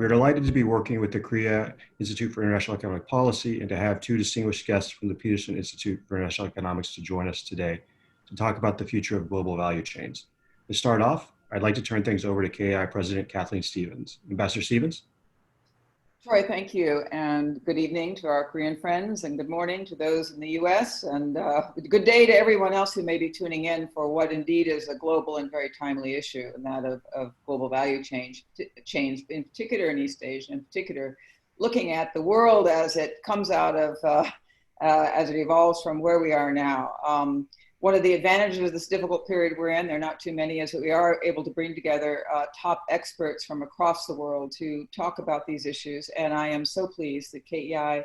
We're delighted to be working with the Korea Institute for International Economic Policy and to have two distinguished guests from the Peterson Institute for International Economics to join us today to talk about the future of global value chains. To start off, I'd like to turn things over to KAI President Kathleen Stephens. Ambassador Stephens? Troy, thank you, and good evening to our Korean friends, and good morning to those in the U.S., and good day to everyone else who may be tuning in for what indeed is a global and very timely issue, and that of global value chains, in particular in East Asia, in particular looking at the world as it comes out of, as it evolves from where we are now. One of the advantages of this difficult period we're in, there are not too many, is that we are able to bring together top experts from across the world to talk about these issues. And I am so pleased that KEI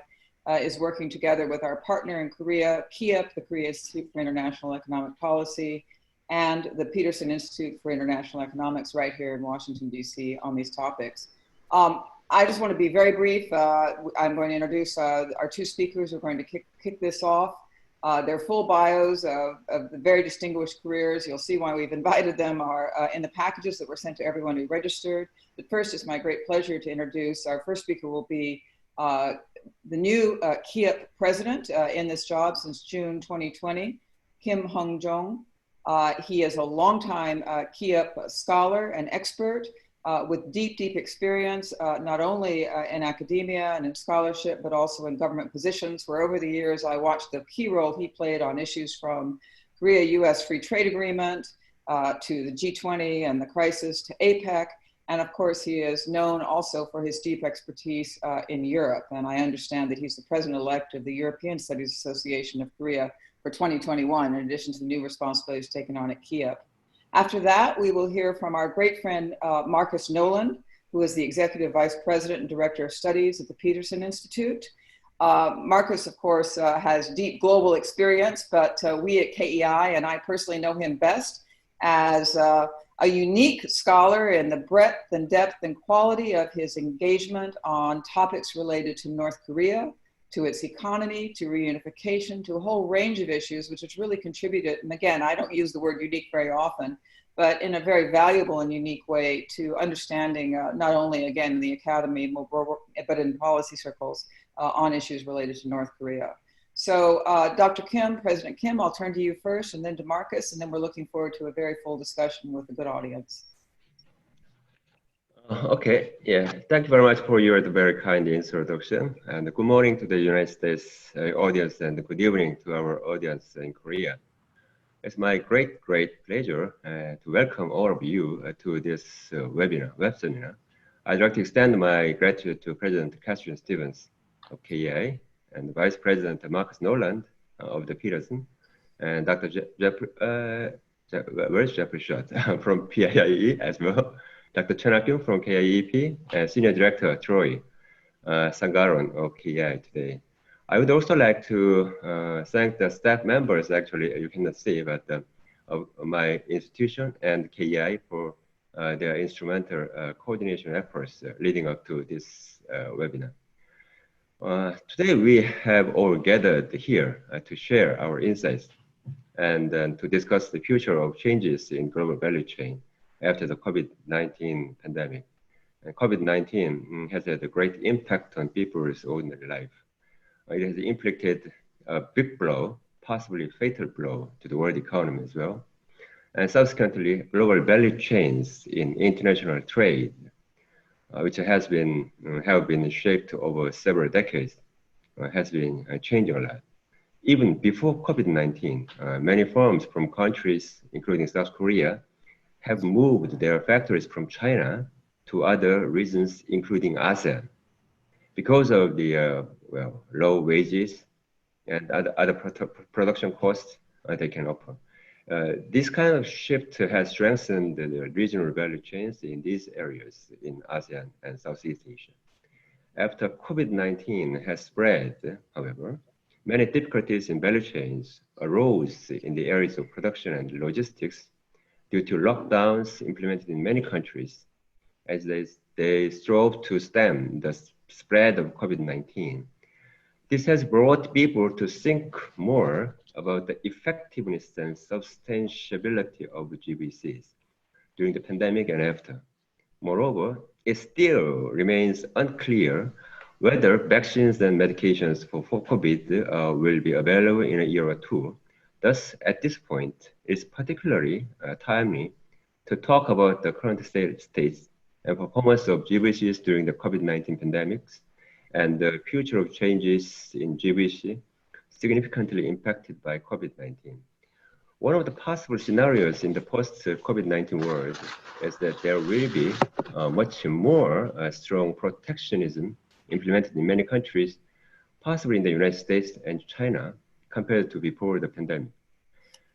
is working together with our partner in Korea, KIEP, the Korea Institute for International Economic Policy, and the Peterson Institute for International Economics right here in Washington, D.C. on these topics. I just want to be very brief. I'm going to introduce our two speakers who are going to kick this off. Their full bios of the very distinguished careers, you'll see why we've invited them, are in the packages that were sent to everyone who registered. But first, it's my great pleasure to introduce our first speaker will be the new KIEP president in this job since June 2020, Kim Heungchong. He is a longtime KIEP scholar and expert with deep experience, not only in academia and in scholarship, but also in government positions, where over the years I watched the key role he played on issues from Korea-US Free Trade Agreement to the G20 and the crisis to APEC. And of course, he is known also for his deep expertise in Europe. And I understand that he's the president-elect of the European Studies Association of Korea for 2021, in addition to the new responsibilities taken on at KIEP. After that, we will hear from our great friend, Marcus Noland, who is the Executive Vice President and Director of Studies at the Peterson Institute. Marcus, of course, has deep global experience, but we at KEI, and I personally know him best as a unique scholar in the breadth and depth and quality of his engagement on topics related to North Korea, to its economy, to reunification, to a whole range of issues, which has really contributed, and again, I don't use the word unique very often, but in a very valuable and unique way to understanding, not only, again, in the academy, but in policy circles on issues related to North Korea. So Dr. Kim, President Kim, I'll turn to you first, and then to Marcus, and then we're looking forward to a very full discussion with a good audience. Okay, yeah, thank you very much for your very kind introduction, and good morning to the United States audience, and good evening to our audience in Korea. It's my great pleasure to welcome all of you to this web seminar. I'd like to extend my gratitude to President Kathleen Stephens of KEI and Vice President Marcus Noland of the Peterson, and Dr. Where's Jeffrey Schott from PIIE as well. Dr. Choi Nakgyoon from KIEP and Senior Director Choi Stangarone of KEI today. I would also like to thank the staff members, actually, you cannot see, but of my institution and KEI for their instrumental coordination efforts leading up to this webinar. Today we have all gathered here to share our insights and to discuss the future of changes in global value chain after the COVID-19 pandemic. And COVID-19 has had a great impact on people's ordinary life. It has inflicted a big blow, possibly fatal blow, to the world economy as well. And subsequently, global value chains in international trade, which have been shaped over several decades, has been changing a lot. Even before COVID-19, many firms from countries, including South Korea, have moved their factories from China to other regions, including ASEAN, because of the low wages and other production costs they can offer. This kind of shift has strengthened the regional value chains in these areas in ASEAN and Southeast Asia. After COVID-19 has spread, however, many difficulties in value chains arose in the areas of production and logistics due to lockdowns implemented in many countries as they strove to stem the spread of COVID-19. This has brought people to think more about the effectiveness and substantiability of GVCs during the pandemic and after. Moreover, it still remains unclear whether vaccines and medications for COVID will be available in a year or two. Thus, at this point, it's particularly timely to talk about the current states and performance of GVCs during the COVID-19 pandemics and the future of changes in GVC significantly impacted by COVID-19. One of the possible scenarios in the post-COVID-19 world is that there will be much more strong protectionism implemented in many countries, possibly in the United States and China, compared to before the pandemic.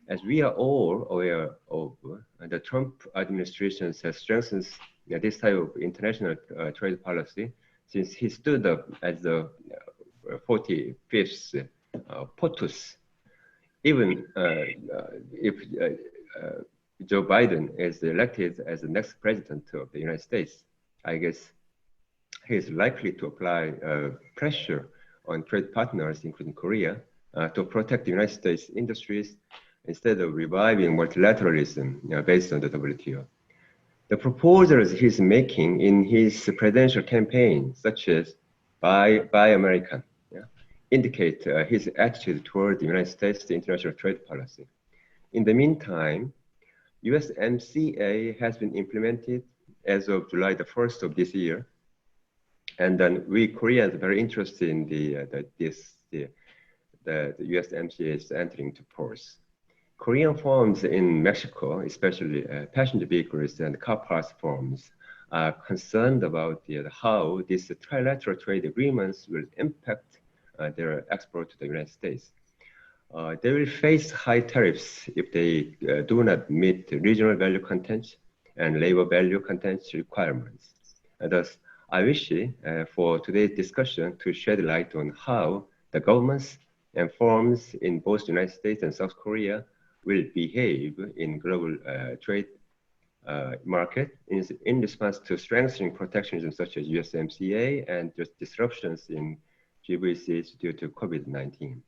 As we are all aware of, the Trump administration has strengthened this type of international trade policy since he stood up as the 45th POTUS. Even if Joe Biden is elected as the next president of the United States, I guess he is likely to apply pressure on trade partners, including Korea, to protect the United States industries instead of reviving multilateralism based on the WTO. The proposals he's making in his presidential campaign, such as Buy American, indicate his attitude toward the United States international trade policy. In the meantime, USMCA has been implemented as of July the 1st of this year. And then we Koreans are very interested in the USMCA is entering into force. Korean firms in Mexico, especially passenger vehicles and car parts firms, are concerned about how these trilateral trade agreements will impact their export to the United States. They will face high tariffs if they do not meet regional value content and labor value content requirements. And thus, I wish for today's discussion to shed light on how the governments and firms in both the United States and South Korea will behave in global trade market in response to strengthening protectionism such as USMCA and just disruptions in GVCs due to COVID-19.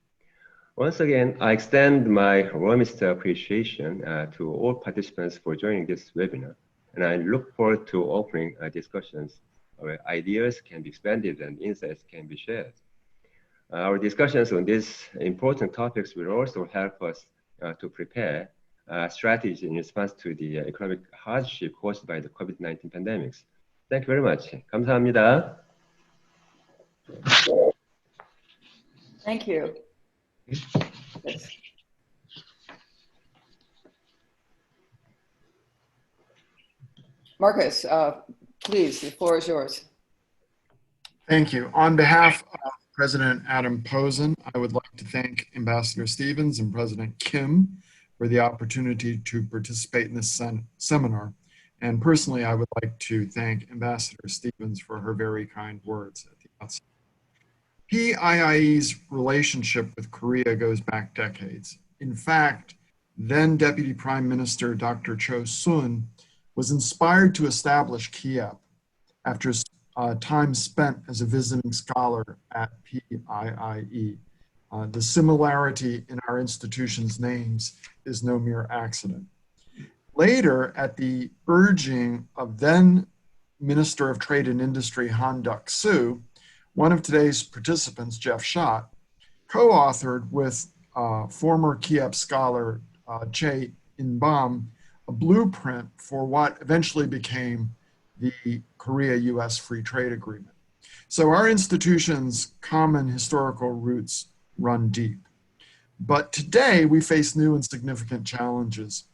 Once again, I extend my warmest appreciation to all participants for joining this webinar, and I look forward to opening discussions where ideas can be expanded and insights can be shared. Our discussions on these important topics will also help us to prepare strategies in response to the economic hardship caused by the COVID-19 pandemics. Thank you very much. 감사합니다. Thank you. Marcus, please, the floor is yours. Thank you. On behalf of President Adam Posen, I would like to thank Ambassador Stephens and President Kim for the opportunity to participate in this seminar. And personally, I would like to thank Ambassador Stephens for her very kind words at the outset. PIIE's relationship with Korea goes back decades. In fact, then Deputy Prime Minister Dr. Cho Soon was inspired to establish KIEP after time spent as a visiting scholar at PIIE. The similarity in our institution's names is no mere accident. Later, at the urging of then Minister of Trade and Industry Han Duck-soo, one of today's participants, Jeff Schott, co-authored with former KIEP scholar Chae In-bam a blueprint for what eventually became the Korea-US Free Trade Agreement. So our institution's common historical roots run deep. But today we face new and significant challenges.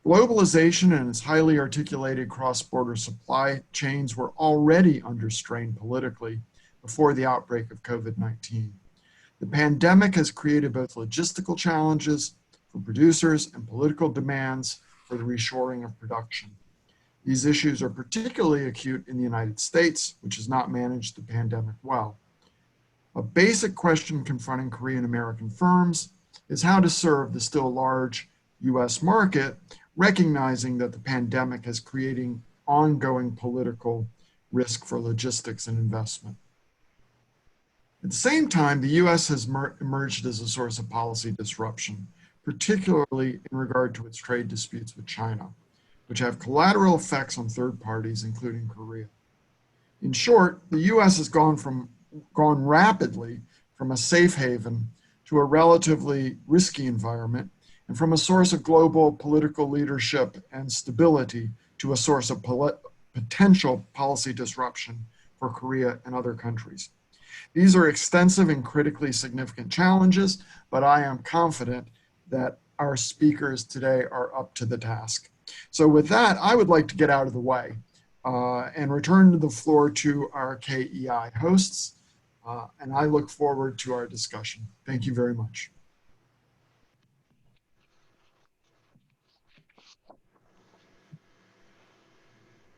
Globalization and its highly articulated cross-border supply chains were already under strain politically before the outbreak of COVID-19. The pandemic has created both logistical challenges for producers and political demands for the reshoring of production. These issues are particularly acute in the United States, which has not managed the pandemic well. A basic question confronting Korean American firms is how to serve the still large US market, recognizing that the pandemic is creating ongoing political risk for logistics and investment. At the same time, the US has emerged as a source of policy disruption, particularly in regard to its trade disputes with China, which have collateral effects on third parties, including Korea. In short, the U.S. has gone rapidly from a safe haven to a relatively risky environment, and from a source of global political leadership and stability to a source of potential policy disruption for Korea and other countries. These are extensive and critically significant challenges, but I am confident that our speakers today are up to the task. So with that, I would like to get out of the way and return the floor to our KEI hosts, and I look forward to our discussion. Thank you very much.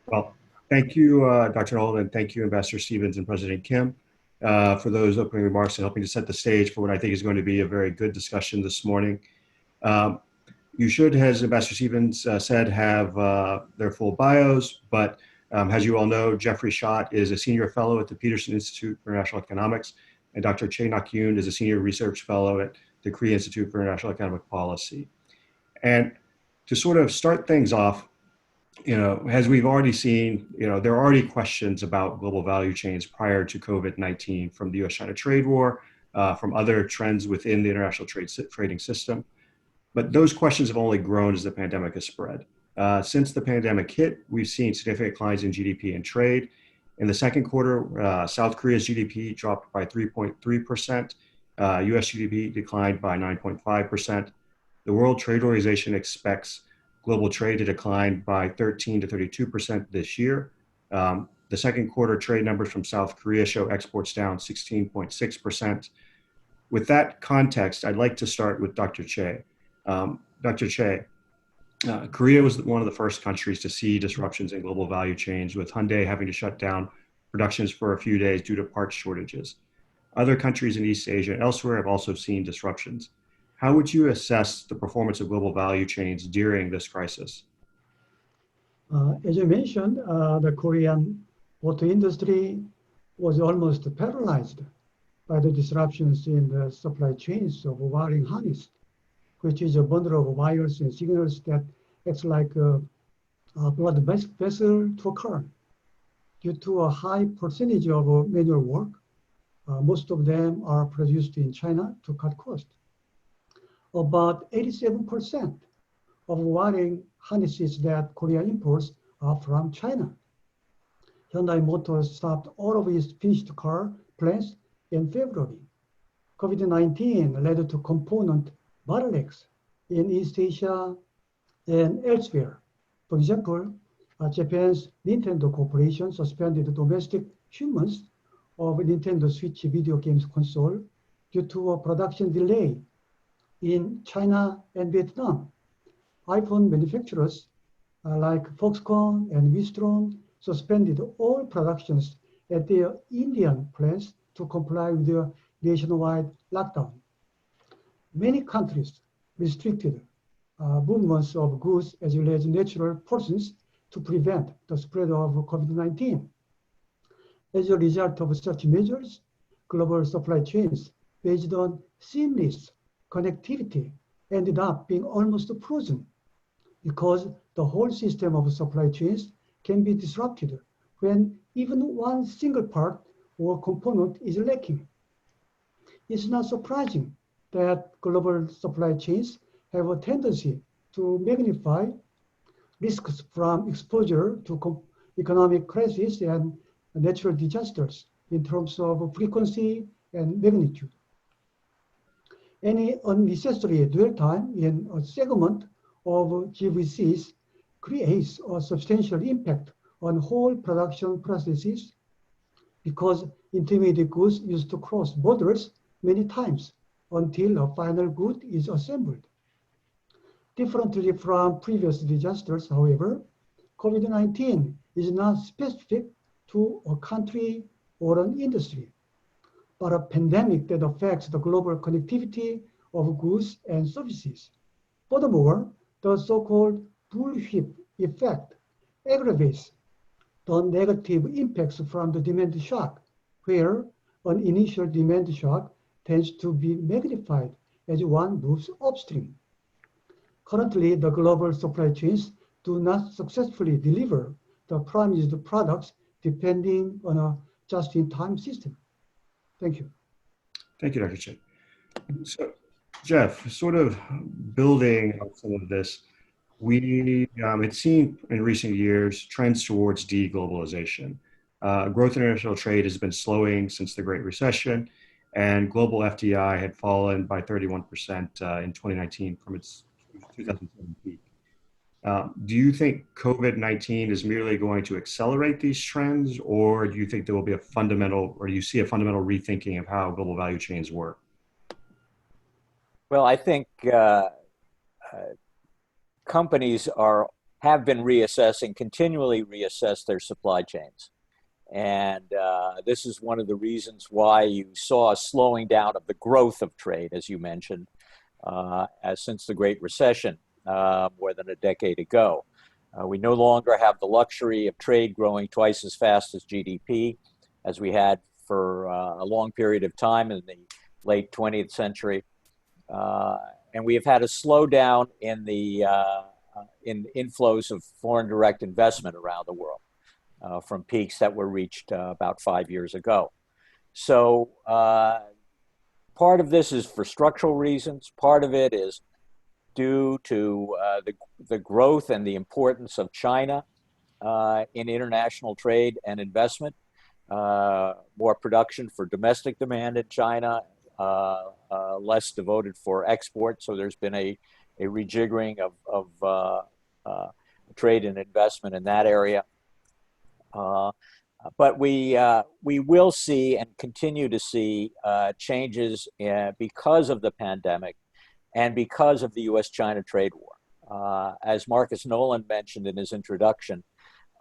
Well, thank you, Dr. Noland, and thank you, Ambassador Stephens and President Kim, for those opening remarks and helping to set the stage for what I think is going to be a very good discussion this morning. You should, as Ambassador Stephens said, have their full bios, but as you all know, Jeffrey Schott is a senior fellow at the Peterson Institute for International Economics, and Dr. Choi Nakgyoon is a senior research fellow at the Korea Institute for International Economic Policy. And to sort of start things off, as we've already seen, there are already questions about global value chains prior to COVID-19 from the US-China trade war, from other trends within the international trading system. But those questions have only grown as the pandemic has spread. Since the pandemic hit, we've seen significant declines in GDP and trade. In the second quarter, South Korea's GDP dropped by 3.3%. US GDP declined by 9.5%. The World Trade Organization expects global trade to decline by 13 to 32% this year. The second quarter trade numbers from South Korea show exports down 16.6%. With that context, I'd like to start with Dr. Choi. Dr. Choi, Korea was one of the first countries to see disruptions in global value chains, with Hyundai having to shut down productions for a few days due to parts shortages. Other countries in East Asia and elsewhere have also seen disruptions. How would you assess the performance of global value chains during this crisis? As you mentioned, the Korean auto industry was almost paralyzed by the disruptions in the supply chains of wiring harness, which is a bundle of wires and signals that acts like a blood vessel to a car. Due to a high percentage of manual work, most of them are produced in China to cut costs. About 87% of wiring harnesses that Korea imports are from China. Hyundai Motors stopped all of its finished car plants in February. COVID-19 led to component bottlenecks in East Asia and elsewhere. For example, Japan's Nintendo Corporation suspended domestic shipments of Nintendo Switch video games console due to a production delay in China and Vietnam. iPhone manufacturers like Foxconn and Wistron suspended all productions at their Indian plants to comply with their nationwide lockdown. Many countries restricted movements of goods as well as natural persons to prevent the spread of COVID-19. As a result of such measures, global supply chains based on seamless connectivity ended up being almost frozen because the whole system of supply chains can be disrupted when even one single part or component is lacking. It's not surprising that global supply chains have a tendency to magnify risks from exposure to economic crisis and natural disasters in terms of frequency and magnitude. Any unnecessary dwell time in a segment of GVCs creates a substantial impact on whole production processes because intermediate goods used to cross borders many times until a final good is assembled. Differently from previous disasters, however, COVID-19 is not specific to a country or an industry, but a pandemic that affects the global connectivity of goods and services. Furthermore, the so-called bullwhip effect aggravates the negative impacts from the demand shock, where an initial demand shock tends to be magnified as one moves upstream. Currently, the global supply chains do not successfully deliver the promised products depending on a just-in-time system. Thank you. Thank you, Dr. Choi. So, Jeff, sort of building on some of this, we had seen in recent years trends towards deglobalization. Growth in international trade has been slowing since the Great Recession, and global FDI had fallen by 31% in 2019 from its 2007 peak. Do you think COVID-19 is merely going to accelerate these trends, or do you think there will be a fundamental, or do you see a fundamental rethinking of how global value chains work? Well, I think companies have been continually reassess their supply chains. And this is one of the reasons why you saw a slowing down of the growth of trade, as you mentioned, since the Great Recession, more than a decade ago. We no longer have the luxury of trade growing twice as fast as GDP, as we had for a long period of time in the late 20th century. And we have had a slowdown in the inflows of foreign direct investment around the world from peaks that were reached about 5 years ago. So part of this is for structural reasons. Part of it is due to the growth and the importance of China in international trade and investment, more production for domestic demand in China, less devoted for export. So there's been a rejiggering of trade and investment in that area. But we will see and continue to see changes because of the pandemic and because of the U.S.-China trade war. As Marcus Noland mentioned in his introduction,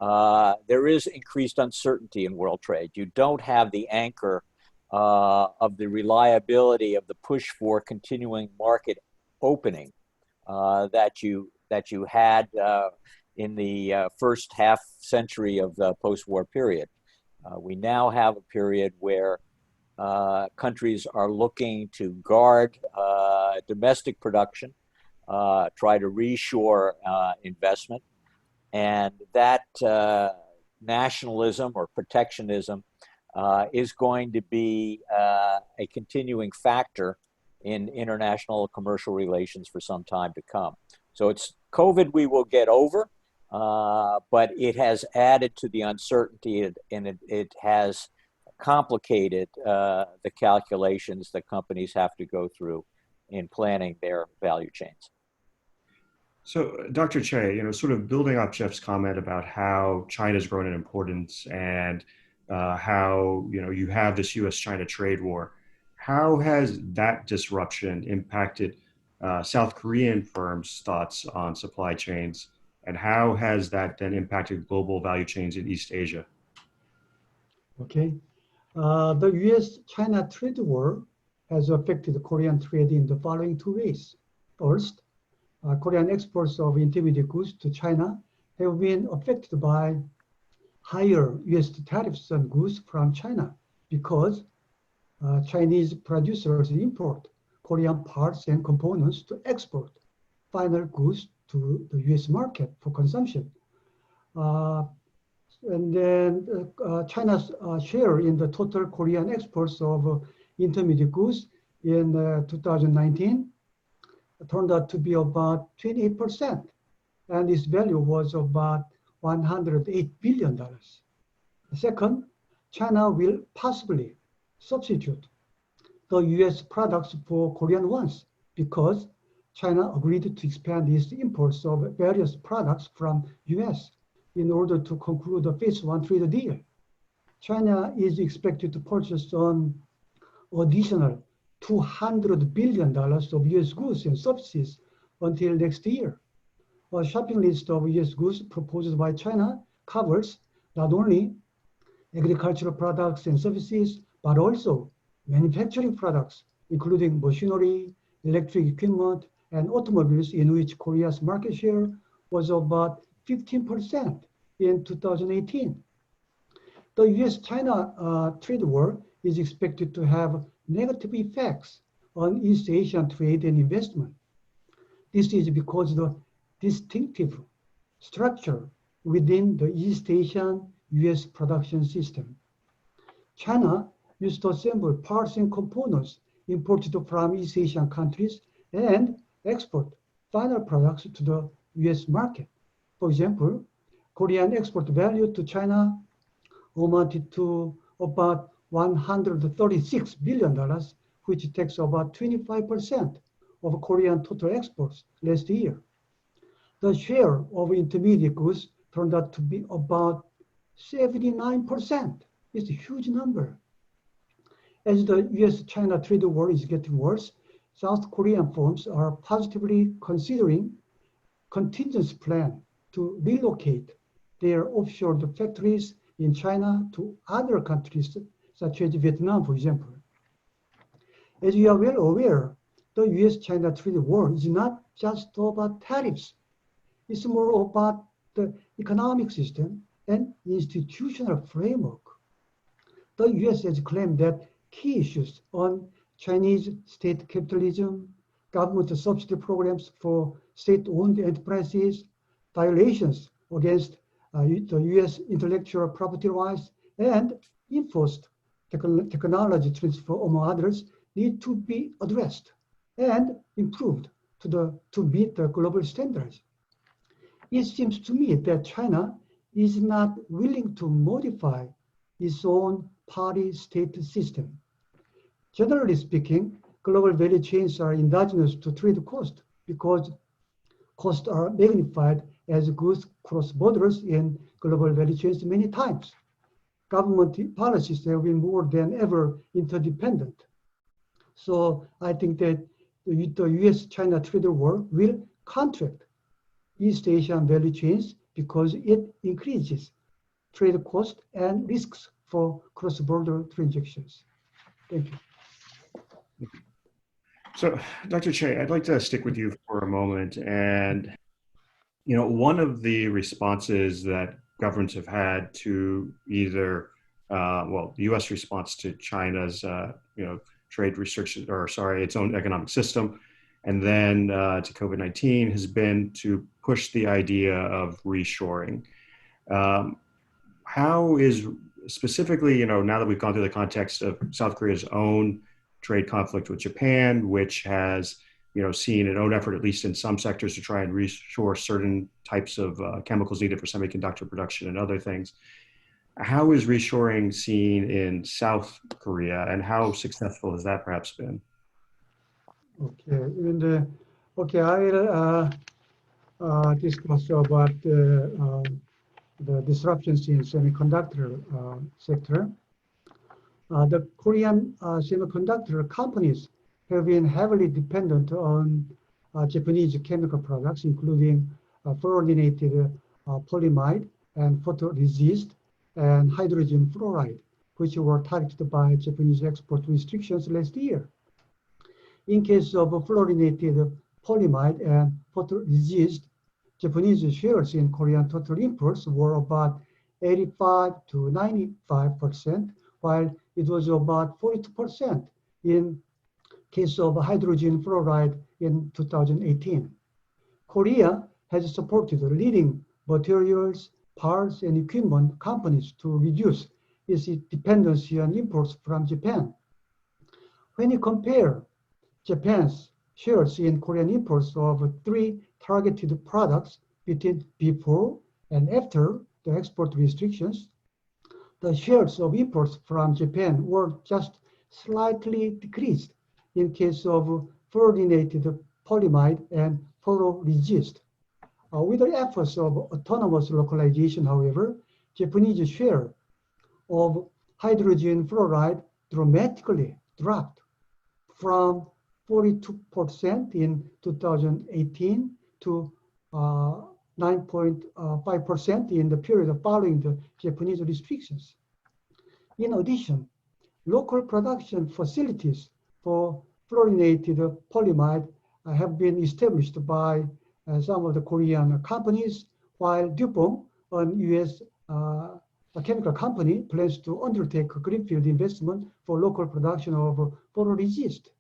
there is increased uncertainty in world trade. You don't have the anchor of the reliability of the push for continuing market opening that you had in the first half century of the post-war period. We now have a period where countries are looking to guard domestic production, try to reshore investment, and that nationalism or protectionism is going to be a continuing factor in international commercial relations for some time to come. So it's COVID we will get over, but it has added to the uncertainty and it has complicated the calculations that companies have to go through in planning their value chains. So, Dr. Choi, sort of building off Jeff's comment about how China's grown in importance and how you have this U.S.-China trade war, how has that disruption impacted South Korean firms' thoughts on supply chains, and how has that then impacted global value chains in East Asia? Okay. The U.S.-China trade war has affected Korean trade in the following two ways. First, Korean exports of intermediate goods to China have been affected by higher U.S. tariffs on goods from China because Chinese producers import Korean parts and components to export final goods to the U.S. market for consumption. And then China's share in the total Korean exports of intermediate goods in 2019 turned out to be about 28%, and its value was about $108 billion. Second, China will possibly substitute the U.S. products for Korean ones because China agreed to expand its imports of various products from U.S. in order to conclude the Phase 1 trade deal. China is expected to purchase an additional $200 billion of U.S. goods and services until next year. A shopping list of U.S. goods proposed by China covers not only agricultural products and services, but also manufacturing products, including machinery, electric equipment, and automobiles, in which Korea's market share was about 15% in 2018. The U.S.-China trade war is expected to have negative effects on East Asian trade and investment. This is because the distinctive structure within the East Asian US production system. China used to assemble parts and components imported from East Asian countries and export final products to the US market. For example, Korean export value to China amounted to about $136 billion, which takes about 25% of Korean total exports last year. The share of intermediate goods turned out to be about 79%. It's a huge number. As the US-China trade war is getting worse, South Korean firms are positively considering contingency plan to relocate their offshore factories in China to other countries, such as Vietnam, for example. As you are well aware, the US-China trade war is not just about tariffs. It's more about the economic system and institutional framework. The US has claimed that key issues on Chinese state capitalism, government subsidy programs for state-owned enterprises, violations against the US intellectual property rights, and enforced technology transfer, among others, need to be addressed and improved to meet the global standards. It seems to me that China is not willing to modify its own party-state system. Generally speaking, global value chains are endogenous to trade cost because costs are magnified as goods cross borders in global value chains many times. Government policies have been more than ever interdependent. So I think that the US-China trade war will contract East Asian value chains because it increases trade costs and risks for cross-border transactions. Thank you. So, Dr. Choi, I'd like to stick with you for a moment. And, you know, one of the responses that governments have had to either, the U.S. response to China's, trade restrictions, its own economic system, and then to COVID-19 has been to push the idea of reshoring. How is specifically, now that we've gone through the context of South Korea's own trade conflict with Japan, which has, seen an own effort, at least in some sectors, to try and reshore certain types of chemicals needed for semiconductor production and other things. How is reshoring seen in South Korea, and how successful has that perhaps been? Okay, I will discuss about the disruptions in semiconductor sector. The Korean semiconductor companies have been heavily dependent on Japanese chemical products, including fluorinated polyamide and photoresist and hydrogen fluoride, which were targeted by Japanese export restrictions last year. In case of fluorinated polyamide and photoresist, Japanese shares in Korean total imports were about 85 to 95%, while it was about 42% in case of hydrogen fluoride in 2018. Korea has supported leading materials, parts, and equipment companies to reduce its dependency on imports from Japan. When you compare Japan's shares in Korean imports of 3 targeted products between before and after the export restrictions, the shares of imports from Japan were just slightly decreased in case of fluorinated polyamide and photoresist. With the efforts of autonomous localization, however, Japanese share of hydrogen fluoride dramatically dropped from 42% in 2018 to 9.5% in the period following the Japanese restrictions. In addition, local production facilities for fluorinated polyamide have been established by some of the Korean companies, while DuPont, an US chemical company, plans to undertake a greenfield investment for local production of photoresist.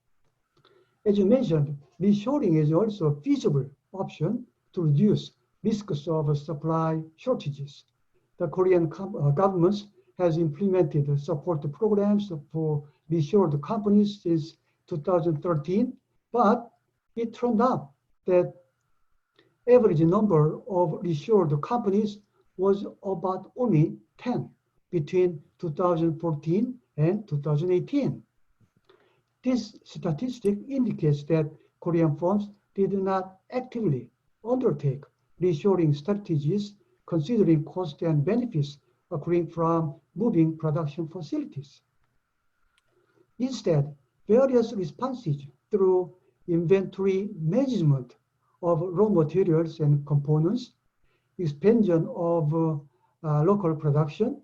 As you mentioned, reshoring is also a feasible option to reduce risks of supply shortages. the Korean government has implemented support programs for reshored companies since 2013, but it turned out that average number of reshored companies was about only 10 between 2014 and 2018. This statistic indicates that Korean firms did not actively undertake reshoring strategies considering costs and benefits accruing from moving production facilities. Instead, various responses through inventory management of raw materials and components, expansion of local production,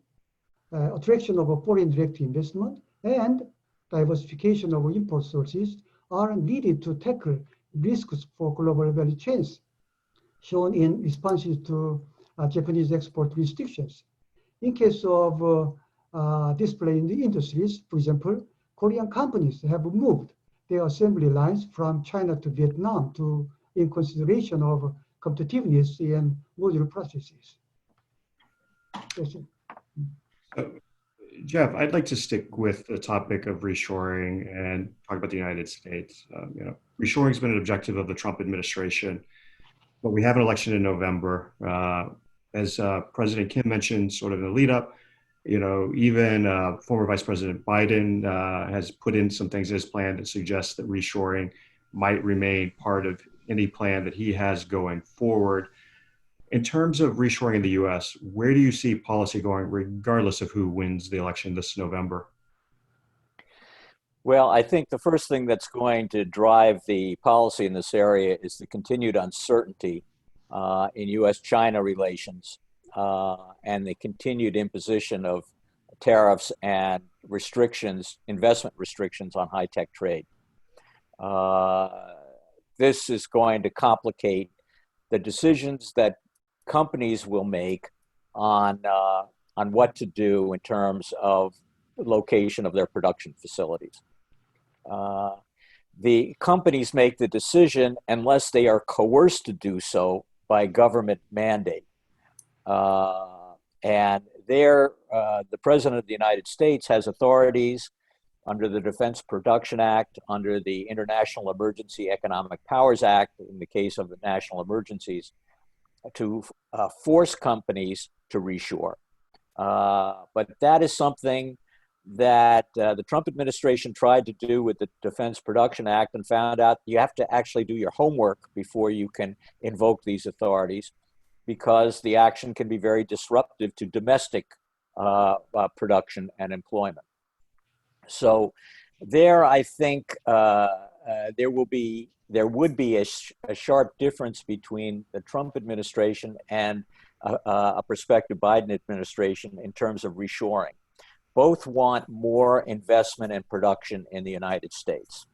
attraction of foreign direct investment, and diversification of import sources are needed to tackle risks for global value chains, shown in responses to Japanese export restrictions. In case of display in the industries, for example, Korean companies have moved their assembly lines from China to Vietnam in consideration of competitiveness in module processes. Yes, Jeff, I'd like to stick with the topic of reshoring and talk about the United States. Reshoring has been an objective of the Trump administration, but we have an election in November. As President Kim mentioned, sort of in the lead up, even former Vice President Biden has put in some things in his plan that suggest that reshoring might remain part of any plan that he has going forward. In terms of reshoring in the U.S., where do you see policy going, regardless of who wins the election this November? Well, I think the first thing that's going to drive the policy in this area is the continued uncertainty in U.S.-China relations and the continued imposition of tariffs and restrictions, investment restrictions on high-tech trade. This is going to complicate the decisions that companies will make on what to do in terms of location of their production facilities. The companies make the decision unless they are coerced to do so by government mandate. And there, the President of the United States has authorities under the Defense Production Act, under the International Emergency Economic Powers Act, in the case of the national emergencies, to force companies to reshore. But that is something that the Trump administration tried to do with the Defense Production Act and found out you have to actually do your homework before you can invoke these authorities, because the action can be very disruptive to domestic production and employment. So there, I think there would be a sharp difference between the Trump administration and a prospective Biden administration in terms of reshoring. Both want more investment and production in the United States.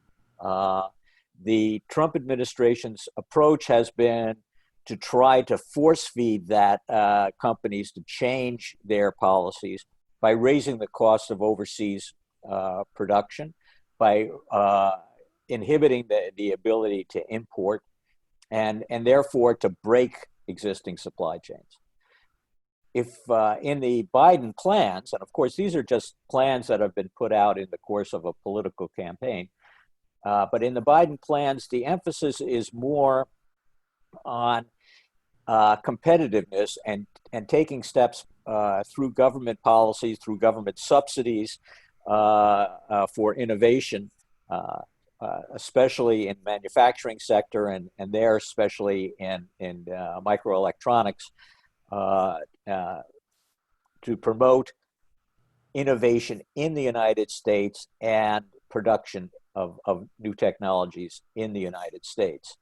The Trump administration's approach has been to try to force feed that companies to change their policies by raising the cost of overseas production, by inhibiting the ability to import, and therefore to break existing supply chains. If in the Biden plans, and of course these are just plans that have been put out in the course of a political campaign, but in the Biden plans, the emphasis is more on competitiveness and taking steps through government policies, through government subsidies for innovation, especially in manufacturing sector and there especially in microelectronics, to promote innovation in the United States and production of new technologies in the United States.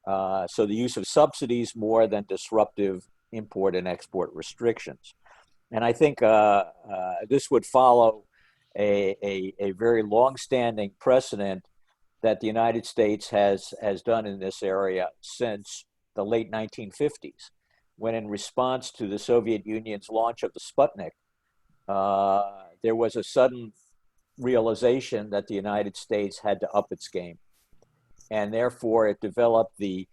So the use of subsidies more than disruptive import and export restrictions. And I think this would follow a very long-standing precedent that the United States has done in this area since the late 1950s, when in response to the Soviet Union's launch of the Sputnik, there was a sudden realization that the United States had to up its game. And therefore it developed the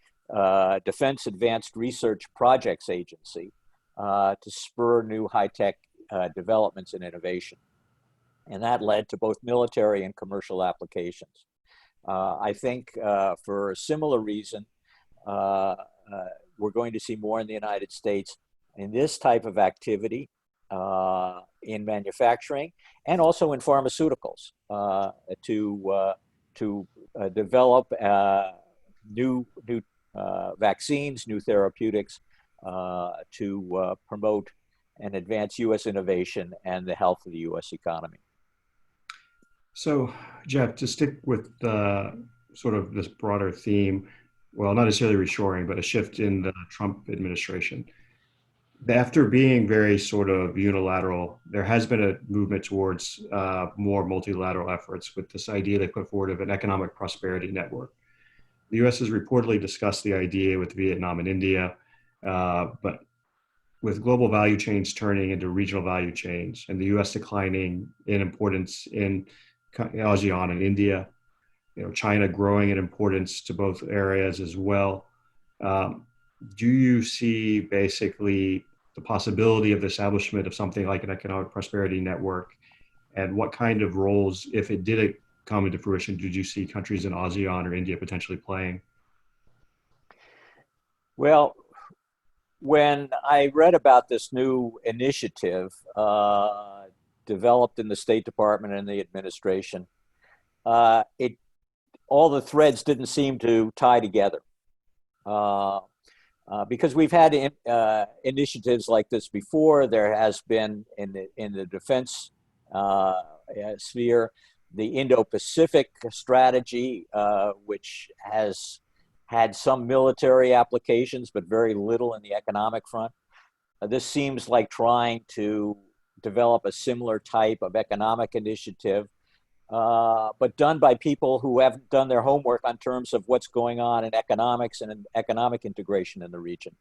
Defense Advanced Research Projects Agency, to spur new high-tech developments and innovation. And that led to both military and commercial applications. I think for a similar reason, we're going to see more in the United States in this type of activity in manufacturing and also in pharmaceuticals to develop new vaccines, new therapeutics to promote and advance U.S. innovation and the health of the U.S. economy. So, Jeff, to stick with sort of this broader theme, well, not necessarily reshoring, but a shift in the Trump administration. After being very sort of unilateral, there has been a movement towards more multilateral efforts with this idea they put forward of an economic prosperity network. The U.S. has reportedly discussed the idea with Vietnam and India, but with global value chains turning into regional value chains and the U.S. declining in importance in ASEAN and India, China growing in importance to both areas as well. Do you see basically the possibility of the establishment of something like an economic prosperity network? And what kind of roles, if it did come into fruition, did you see countries in ASEAN or India potentially playing? Well, when I read about this new initiative developed in the State Department and the administration, all the threads didn't seem to tie together. Because we've had initiatives like this before. There has been in the defense sphere, the Indo-Pacific strategy, which has had some military applications, but very little in the economic front. This seems like trying to develop a similar type of economic initiative, but done by people who haven't done their homework on terms of what's going on in economics and in economic integration in the region.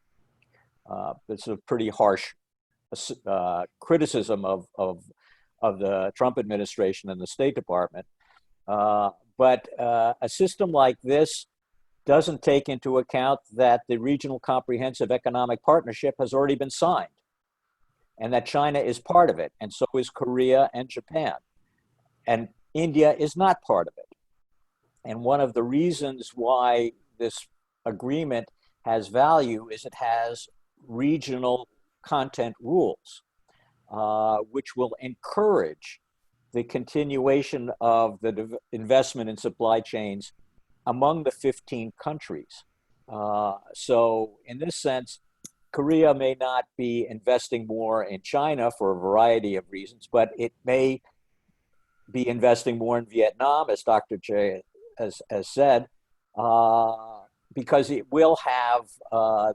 It's a pretty harsh criticism of the Trump administration and the State Department. But a system like this doesn't take into account that the Regional Comprehensive Economic Partnership has already been signed and that China is part of it, and so is Korea and Japan. And India is not part of it. And one of the reasons why this agreement has value is it has regional content rules, which will encourage the continuation of the investment in supply chains among the 15 countries. So in this sense, Korea may not be investing more in China for a variety of reasons, but it may be investing more in Vietnam, as Dr. Choi has said, because it will have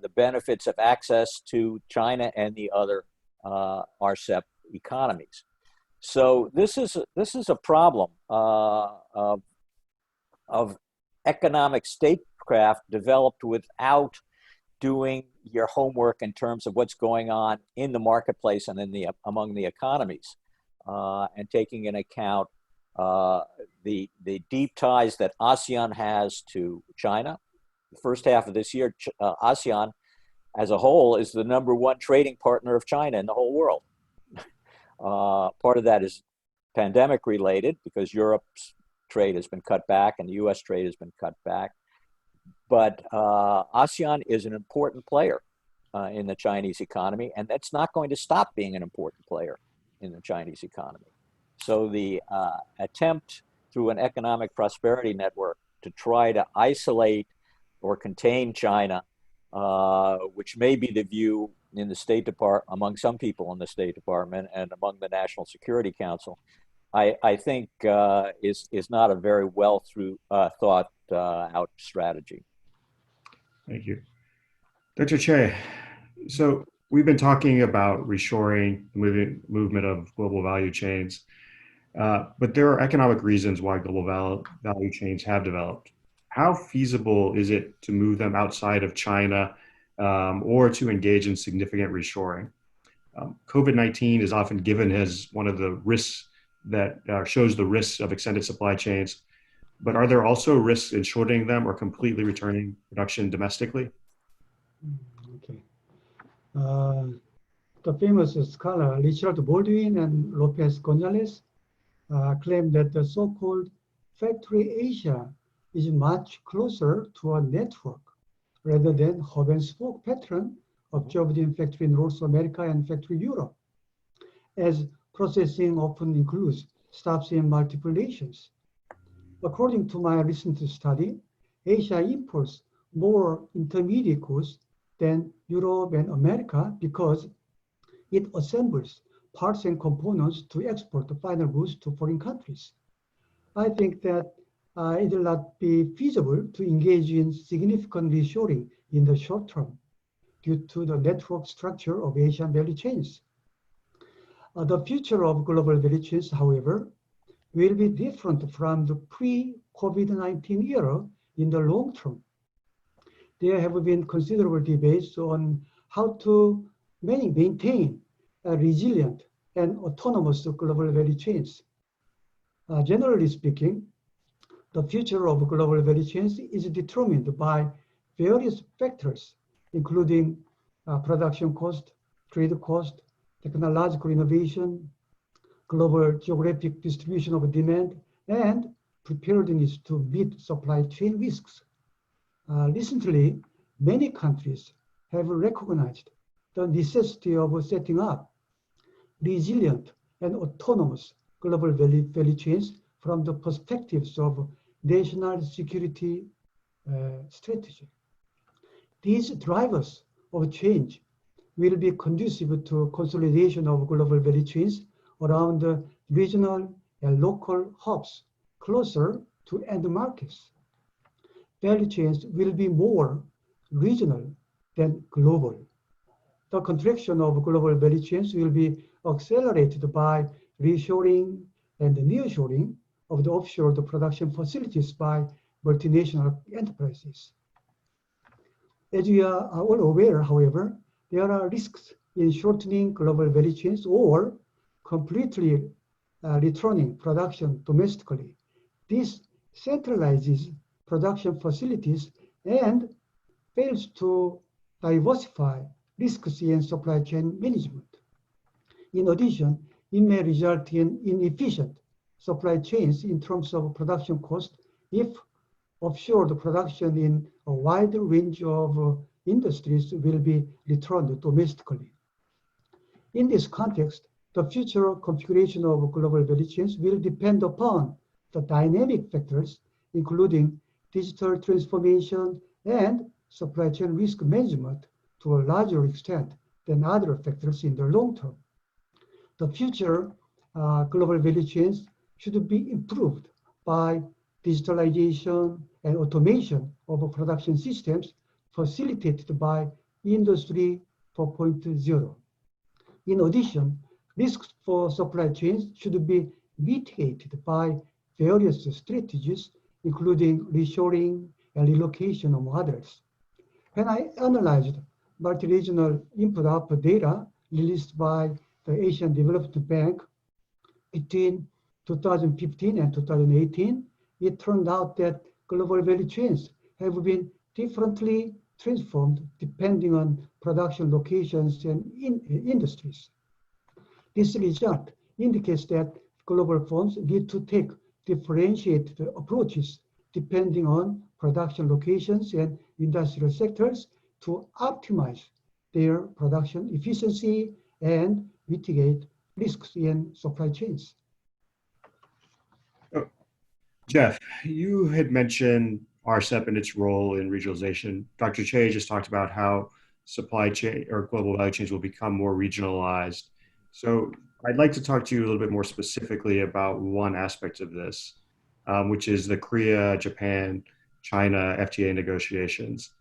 the benefits of access to China and the other RCEP economies. So this is a problem of economic statecraft developed without doing your homework in terms of what's going on in the marketplace and among the economies. And taking into account the deep ties that ASEAN has to China. The first half of this year, ASEAN as a whole is the #1 trading partner of China in the whole world. Part of that is pandemic related because Europe's trade has been cut back and the US trade has been cut back. But ASEAN is an important player in the Chinese economy, and that's not going to stop being an important player in the Chinese economy. So the attempt through an economic prosperity network to try to isolate or contain China, which may be the view in the State Department, among some people in the State Department and among the National Security Council, I think is not a very well thought out strategy. Thank you. Dr. Choi, so we've been talking about reshoring, the movement of global value chains, but there are economic reasons why global value chains have developed. How feasible is it to move them outside of China or to engage in significant reshoring? COVID-19 is often given as one of the risks that shows the risks of extended supply chains, but are there also risks in shortening them or completely returning production domestically? Okay. the famous scholar Richard Baldwin and Lopez Gonzalez claim that the so-called Factory Asia is much closer to a network rather than hub and spoke pattern observed in Factory North America and Factory Europe, as processing often includes stops in multiple nations. According to my recent study, Asia imports more intermediate goods than Europe and America because it assembles parts and components to export the final goods to foreign countries. I think that it will not be feasible to engage in significant reshoring in the short term due to the network structure of Asian value chains. The future of global value chains, however, will be different from the pre-COVID-19 era in the long term. There have been considerable debates on how to maintain a resilient and autonomous global value chains. Generally speaking, the future of global value chains is determined by various factors, including production cost, trade cost, technological innovation, global geographic distribution of demand, and preparedness to meet supply chain risks. Recently, many countries have recognized the necessity of setting up resilient and autonomous global value chains from the perspectives of national security strategy. These drivers of change will be conducive to consolidation of global value chains around the regional and local hubs closer to end markets. Value chains will be more regional than global. The contraction of global value chains will be accelerated by reshoring and nearshoring of the offshore production facilities by multinational enterprises. As we are all aware, however, there are risks in shortening global value chains or completely returning production domestically. This centralizes production facilities and fails to diversify risks in supply chain management. In addition, it may result in inefficient supply chains in terms of production cost if offshore production in a wide range of industries will be returned domestically. In this context, the future configuration of global value chains will depend upon the dynamic factors, including digital transformation and supply chain risk management to a larger extent than other factors in the long term. The future global value chains should be improved by digitalization and automation of production systems facilitated by Industry 4.0. In addition, risks for supply chains should be mitigated by various strategies, including reshoring and relocation, among others. When I analyzed multi-regional input-output data released by the Asian Development Bank between 2015 and 2018, it turned out that global value chains have been differently transformed depending on production locations and industries. This result indicates that global firms need to take differentiated approaches depending on production locations and industrial sectors to optimize their production efficiency and mitigate risks in supply chains. Jeff, you had mentioned RCEP and its role in regionalization. Dr. Choi just talked about how supply chain or global value chains will become more regionalized. So I'd like to talk to you a little bit more specifically about one aspect of this, which is the Korea, Japan, China FTA negotiations.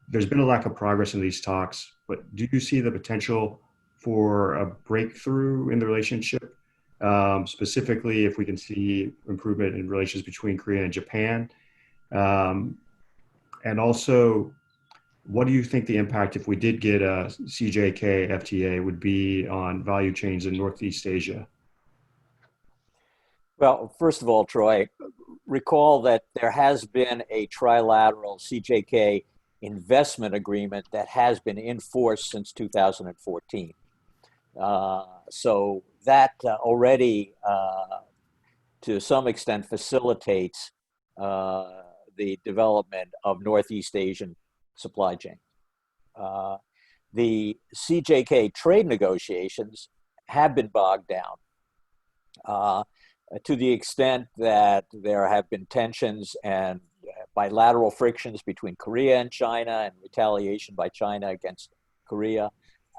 There's been a lack of progress in these talks, but do you see the potential for a breakthrough in the relationship? Specifically, if we can see improvement in relations between Korea and Japan. And also, what do you think the impact, if we did get a CJK FTA, would be on value chains in Northeast Asia? Well, first of all, Troy, recall that there has been a trilateral CJK investment agreement that has been in force since 2014. So that already, to some extent, facilitates the development of Northeast Asian supply chain. The CJK trade negotiations have been bogged down to the extent that there have been tensions and bilateral frictions between Korea and China, and retaliation by China against Korea,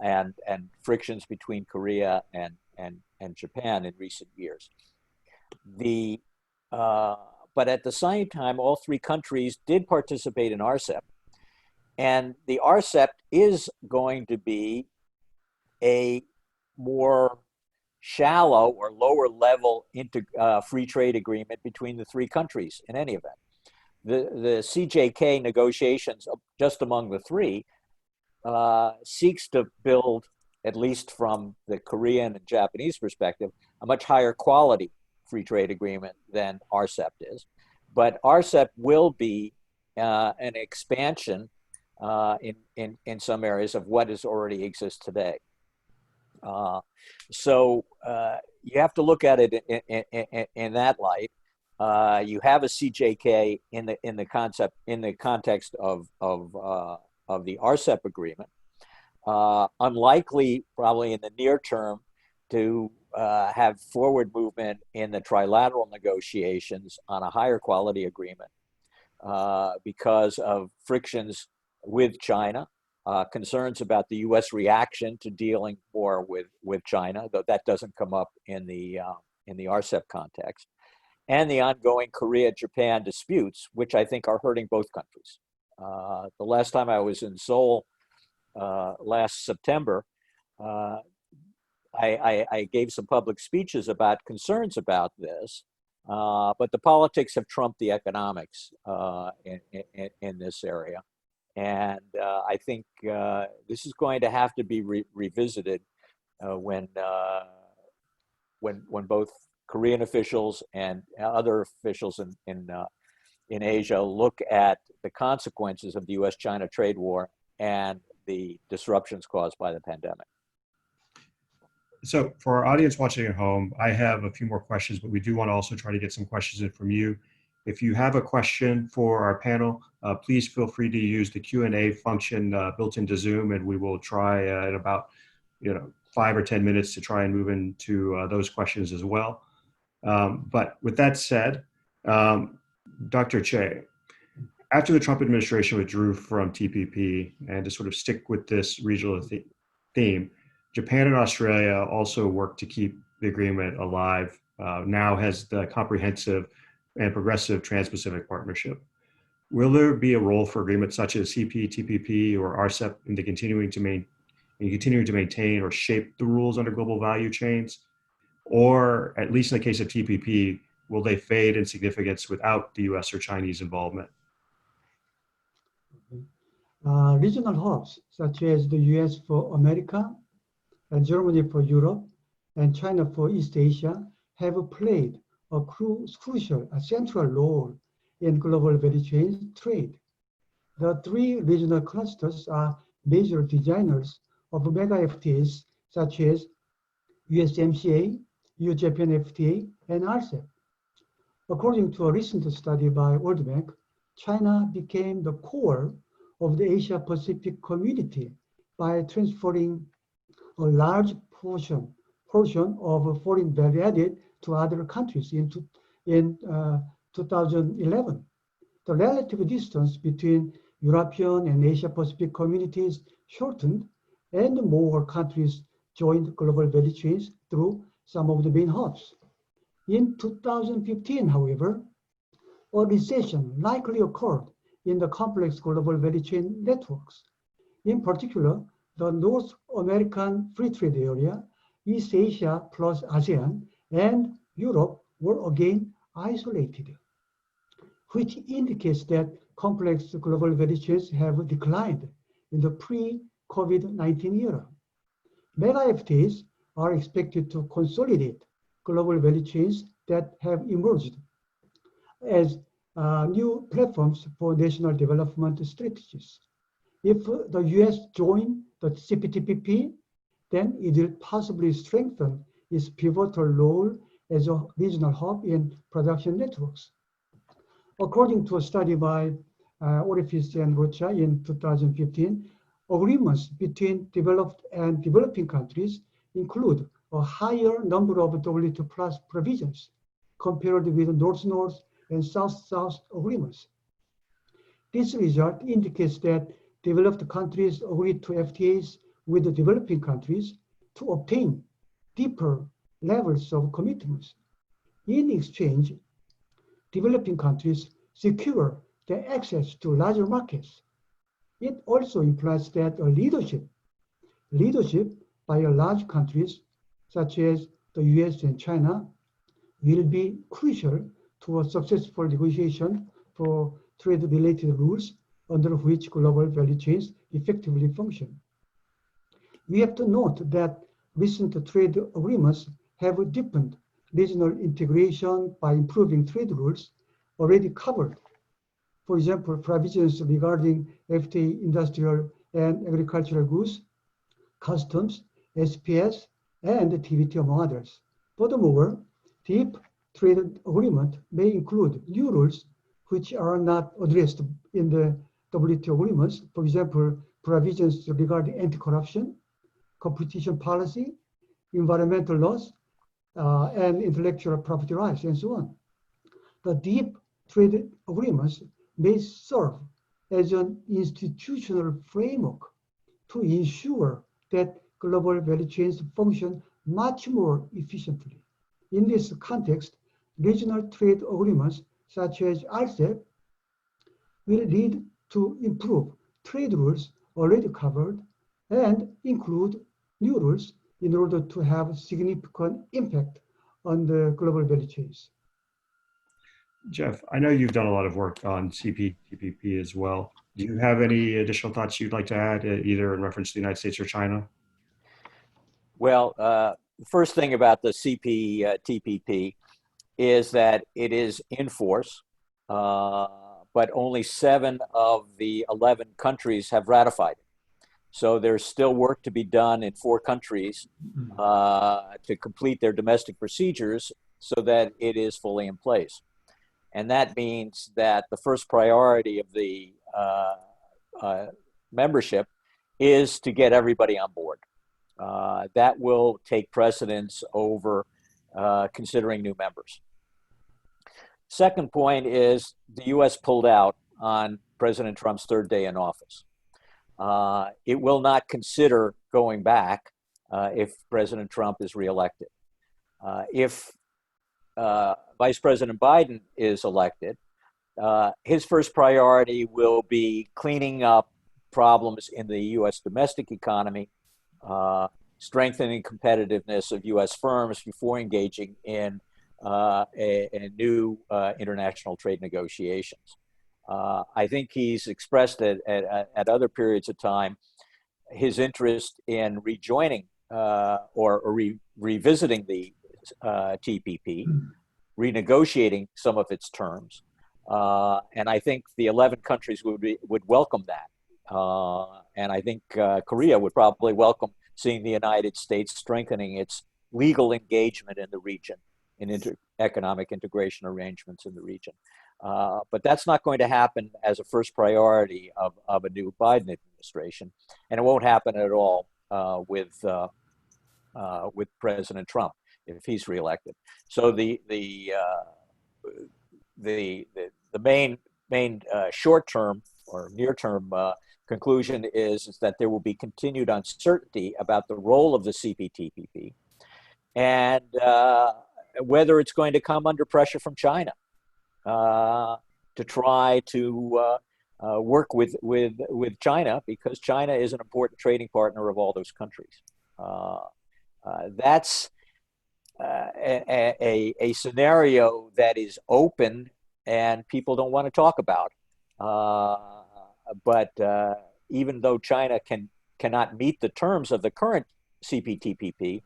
and frictions between Korea and Japan in recent years. But at the same time, all three countries did participate in RCEP, and the RCEP is going to be a more shallow or lower level free trade agreement between the three countries in any event. The CJK negotiations, just among the three, seeks to build, at least from the Korean and Japanese perspective, a much higher quality free trade agreement than RCEP is. But RCEP will be an expansion in some areas of what already exists today. So you have to look at it in that light. You have a CJK in the context of the RCEP agreement. Unlikely, probably in the near term, to have forward movement in the trilateral negotiations on a higher quality agreement because of frictions with China, concerns about the U.S. reaction to dealing more with China, though that doesn't come up in the RCEP context, and the ongoing Korea-Japan disputes, which I think are hurting both countries. The last time I was in Seoul last September, I gave some public speeches about concerns about this, but the politics have trumped the economics in this area. And I think this is going to have to be revisited when both Korean officials and other officials in Asia look at the consequences of the U.S.-China trade war and the disruptions caused by the pandemic. So for our audience watching at home, I have a few more questions, but we do want to also try to get some questions in from you. If you have a question for our panel, please feel free to use the Q&A function built into Zoom, and we will try in about 5 or 10 minutes to try and move into those questions as well. But with that said, Dr. Choi, after the Trump administration withdrew from TPP, and to sort of stick with this regional theme, Japan and Australia also worked to keep the agreement alive, now has the comprehensive and progressive Trans-Pacific Partnership. Will there be a role for agreements such as CPTPP or RCEP in continuing to maintain or shape the rules under global value chains? Or, at least in the case of TPP, will they fade in significance without the US or Chinese involvement? Regional hubs, such as the US for America, and Germany for Europe, and China for East Asia, have played a crucial, central role in global value chain trade. The three regional clusters are major designers of mega FTAs, such as USMCA, EU-Japan FTA, and RCEP. According to a recent study by World Bank, China became the core of the Asia-Pacific community by transferring a large portion of foreign value added to other countries in 2011. The relative distance between European and Asia-Pacific communities shortened, and more countries joined global value chains through some of the main hubs. In 2015, however, a recession likely occurred in the complex global value chain networks. In particular, the North American Free Trade Area, East Asia plus ASEAN, and Europe were again isolated, which indicates that complex global value chains have declined in the pre-COVID-19 era. Mega FTAs are expected to consolidate global value chains that have emerged as new platforms for national development strategies. If the US join the CPTPP, then it will possibly strengthen its pivotal role as a regional hub in production networks. According to a study by Orifice and Rocha in 2015, agreements between developed and developing countries include a higher number of WTO plus provisions compared with North-North and South-South agreements. This result indicates that developed countries agree to FTAs with the developing countries to obtain deeper levels of commitments. In exchange, developing countries secure their access to larger markets. It also implies that a leadership by large countries such as the US and China will be crucial to a successful negotiation for trade-related rules under which global value chains effectively function. We have to note that recent trade agreements have deepened regional integration by improving trade rules already covered. For example, provisions regarding FTA industrial and agricultural goods, customs, SPS, and TBT, among others. Furthermore, deep trade agreement may include new rules which are not addressed in the WTO agreements. For example, provisions regarding anti-corruption, competition policy, environmental laws, and intellectual property rights, and so on. The deep trade agreements may serve as an institutional framework to ensure that global value chains function much more efficiently. In this context, regional trade agreements such as RCEP will lead to improve trade rules already covered and include new rules in order to have significant impact on the global value chains. Jeff, I know you've done a lot of work on CPTPP as well. Do you have any additional thoughts you'd like to add, either in reference to the United States or China? Well, the first thing about the CPTPP is that it is in force, but only 7 of the 11 countries have ratified it. So there's still work to be done in 4 countries to complete their domestic procedures so that it is fully in place. And that means that the first priority of the membership is to get everybody on board. That will take precedence over considering new members. Second point is the US pulled out on President Trump's 3rd day in office. It will not consider going back if President Trump is reelected. If Vice President Biden is elected, his first priority will be cleaning up problems in the US domestic economy, strengthening competitiveness of US firms before engaging in a new international trade negotiations. I think he's expressed at other periods of time his interest in rejoining or revisiting the TPP, renegotiating some of its terms, and I think the 11 countries would welcome that, and I think Korea would probably welcome seeing the United States strengthening its legal engagement in the region, in economic integration arrangements in the region. But that's not going to happen as a first priority of a new Biden administration, and it won't happen at all with President Trump if he's reelected. So the main short-term or near-term conclusion is that there will be continued uncertainty about the role of the CPTPP and whether it's going to come under pressure from China to try to work with China, because China is an important trading partner of all those countries. That's a scenario that is open and people don't want to talk about. But even though China cannot meet the terms of the current CPTPP,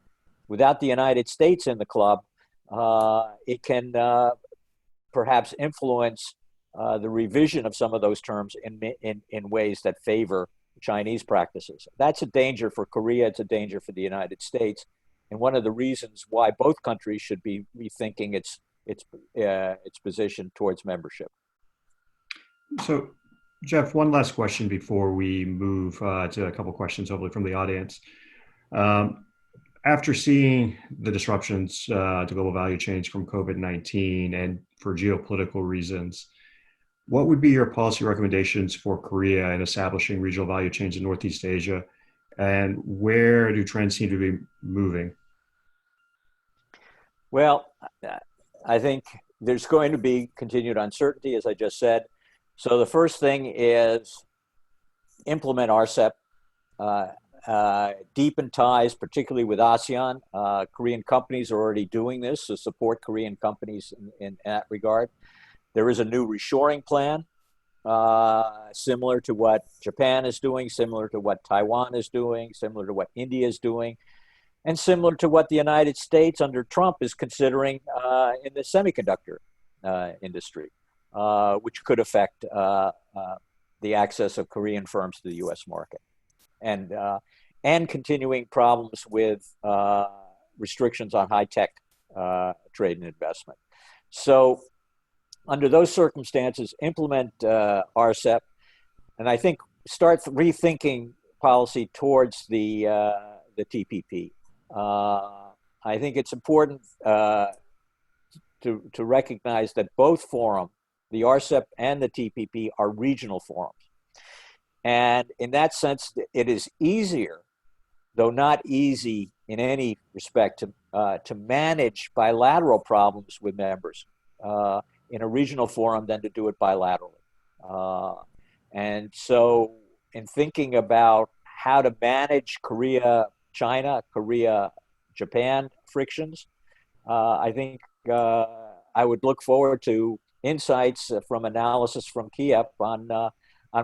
without the United States in the club, it can perhaps influence the revision of some of those terms in ways that favor Chinese practices. That's a danger for Korea. It's a danger for the United States, and one of the reasons why both countries should be rethinking its position towards membership. So, Jeff, one last question before we move to a couple questions, hopefully from the audience. After seeing the disruptions to global value chains from COVID-19 and for geopolitical reasons, what would be your policy recommendations for Korea in establishing regional value chains in Northeast Asia, and where do trends seem to be moving? Well, I think there's going to be continued uncertainty, as I just said. So the first thing is implement RCEP, deepen ties, particularly with ASEAN. Korean companies are already doing this, so support Korean companies in that regard. There is a new reshoring plan, similar to what Japan is doing, similar to what Taiwan is doing, similar to what India is doing, and similar to what the United States under Trump is considering in the semiconductor industry, which could affect the access of Korean firms to the U.S. market, and continuing problems with restrictions on high-tech trade and investment. So under those circumstances, implement RCEP, and I think start rethinking policy towards the TPP. I think it's important to recognize that both forums, the RCEP and the TPP, are regional forums. And in that sense, it is easier, though not easy in any respect, to manage bilateral problems with members in a regional forum than to do it bilaterally. And so in thinking about how to manage Korea-China, Korea-Japan frictions, I think I would look forward to insights from analysis from Kiev on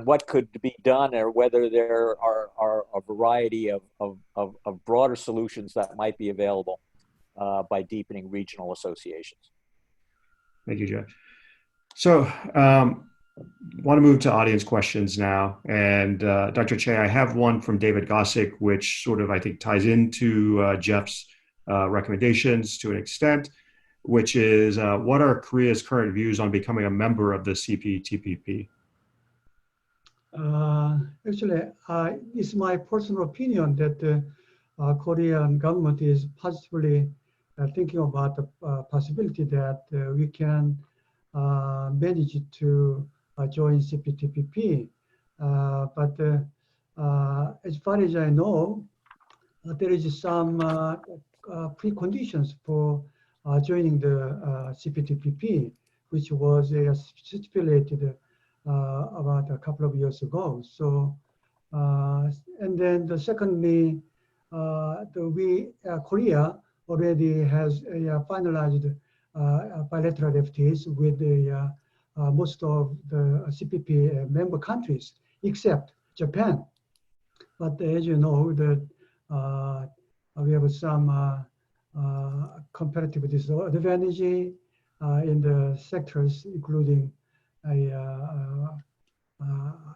what could be done, or whether there are a variety of broader solutions that might be available by deepening regional associations. Thank you, Jeff. So want to move to audience questions now. And Dr. Choi, I have one from David Gossick, which sort of, I think, ties into Jeff's recommendations to an extent, which is, what are Korea's current views on becoming a member of the CPTPP? Actually, it's my personal opinion that the Korean government is positively thinking about the possibility that we can manage to join CPTPP. But as far as I know, there is some preconditions for joining the CPTPP, which was stipulated about a couple of years ago. So, and then secondly, Korea already has finalized bilateral FTAs with most of the CPP member countries, except Japan. But as you know, we have some competitive disadvantage in the sectors, including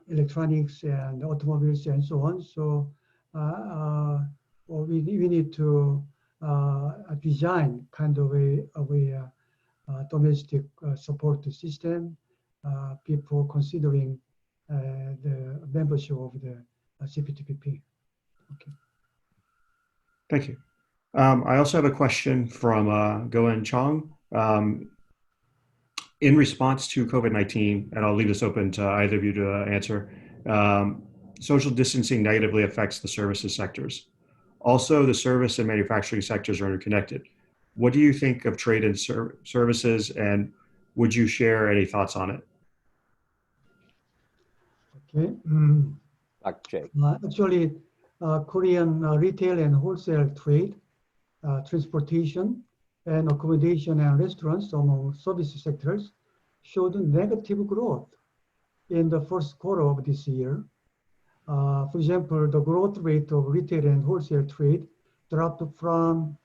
electronics and automobiles and so on. So we need to design kind of a domestic support system before considering the membership of the CPTPP. Okay. Thank you. I also have a question from Heungchong. In response to COVID-19, and I'll leave this open to either of you to answer, social distancing negatively affects the services sectors. Also, the service and manufacturing sectors are interconnected. What do you think of trade and services, and would you share any thoughts on it? Okay. Dr. Choi. Actually, Korean retail and wholesale trade, transportation, and accommodation and restaurants, among service sectors, showed negative growth in the first quarter of this year. For example, the growth rate of retail and wholesale trade dropped from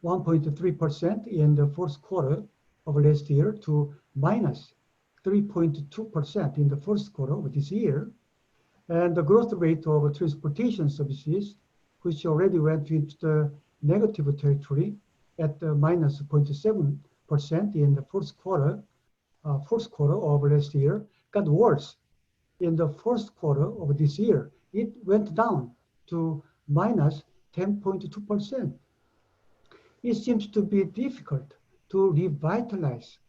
1.3% in the first quarter of last year to minus 3.2% in the first quarter of this year. And the growth rate of transportation services, which already went into the negative territory at minus 0.7% in the fourth quarter of last year, got worse. In the first quarter of this year, it went down to minus 10.2%. It seems to be difficult to revitalize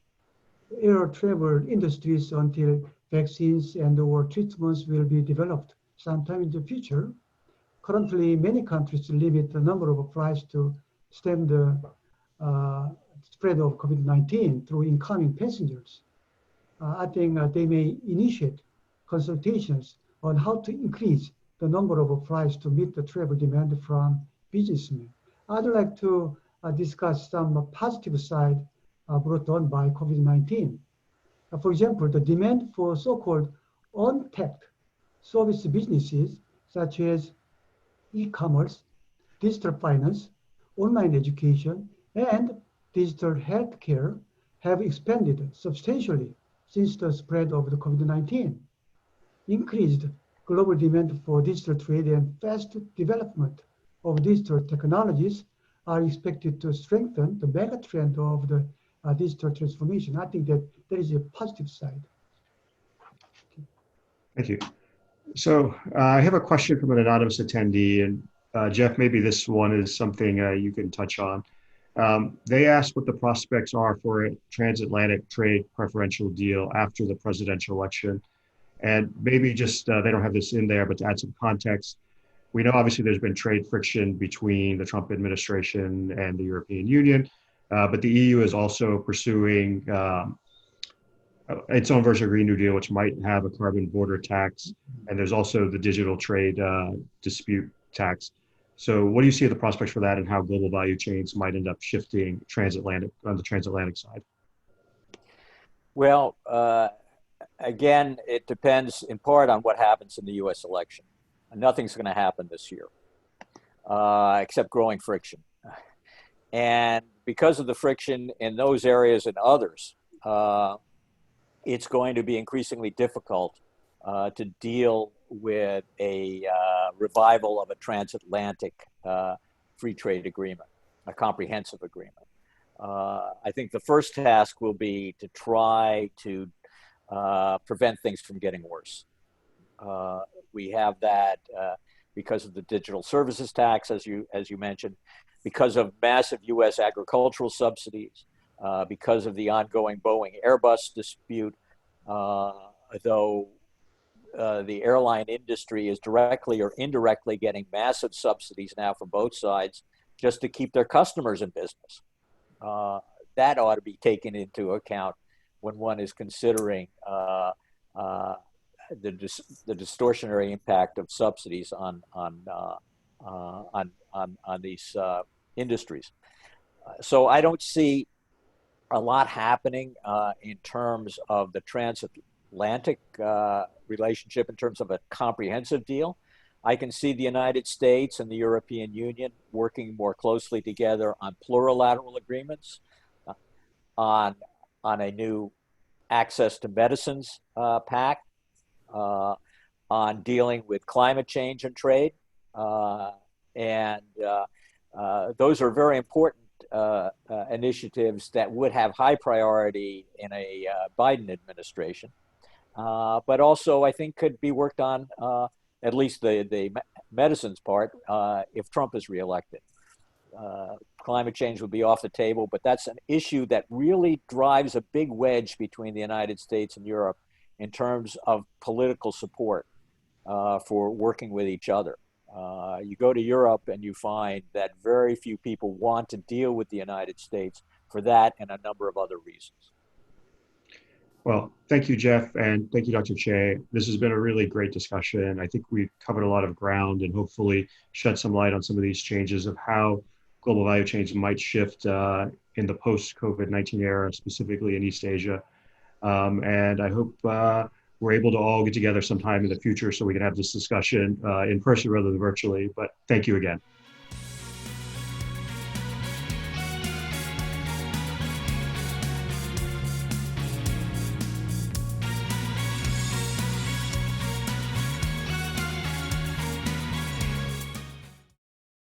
air travel industries until vaccines and/or treatments will be developed sometime in the future. Currently, many countries limit the number of flights to stem the spread of COVID-19 through incoming passengers. I think they may initiate consultations on how to increase the number of flights to meet the travel demand from businessmen. I'd like to discuss some positive side brought on by COVID-19. For example, the demand for so-called untapped service businesses such as e-commerce, digital finance, online education, and digital healthcare have expanded substantially since the spread of the COVID-19. Increased global demand for digital trade and fast development of digital technologies are expected to strengthen the mega trend of the digital transformation. I think that there is a positive side. Thank you. So I have a question from an anonymous attendee, and Jeff, maybe this one is something you can touch on. They asked what the prospects are for a transatlantic trade preferential deal after the presidential election. And maybe just, they don't have this in there, but to add some context, we know obviously there's been trade friction between the Trump administration and the European Union, but the EU is also pursuing its own version of Green New Deal, which might have a carbon border tax. And there's also the digital trade dispute tax. So what do you see the prospects for that and how global value chains might end up shifting transatlantic on the transatlantic side? Well, again, it depends in part on what happens in the U.S. election. Nothing's going to happen this year, except growing friction. And because of the friction in those areas and others, it's going to be increasingly difficult to deal with a revival of a transatlantic free trade agreement, a comprehensive agreement. I think the first task will be to try to prevent things from getting worse. We have that because of the digital services tax, as you mentioned, because of massive U.S. agricultural subsidies, because of the ongoing Boeing Airbus dispute, though the airline industry is directly or indirectly getting massive subsidies now from both sides just to keep their customers in business. That ought to be taken into account when one is considering the distortionary impact of subsidies on these industries. So I don't see a lot happening in terms of the transatlantic relationship in terms of a comprehensive deal. I can see the United States and the European Union working more closely together on plurilateral agreements, on a new access to medicines pact, on dealing with climate change and trade. And those are very important initiatives that would have high priority in a Biden administration, but also I think could be worked on, at least the medicines part, if Trump is reelected. Climate change would be off the table, but that's an issue that really drives a big wedge between the United States and Europe in terms of political support for working with each other. You go to Europe and you find that very few people want to deal with the United States for that and a number of other reasons. Well, thank you, Jeff, and thank you, Dr. Choi. This has been a really great discussion. I think we've covered a lot of ground and hopefully shed some light on some of these changes of how global value chains might shift in the post-COVID-19 era, specifically in East Asia. And I hope we're able to all get together sometime in the future so we can have this discussion in person rather than virtually. But thank you again.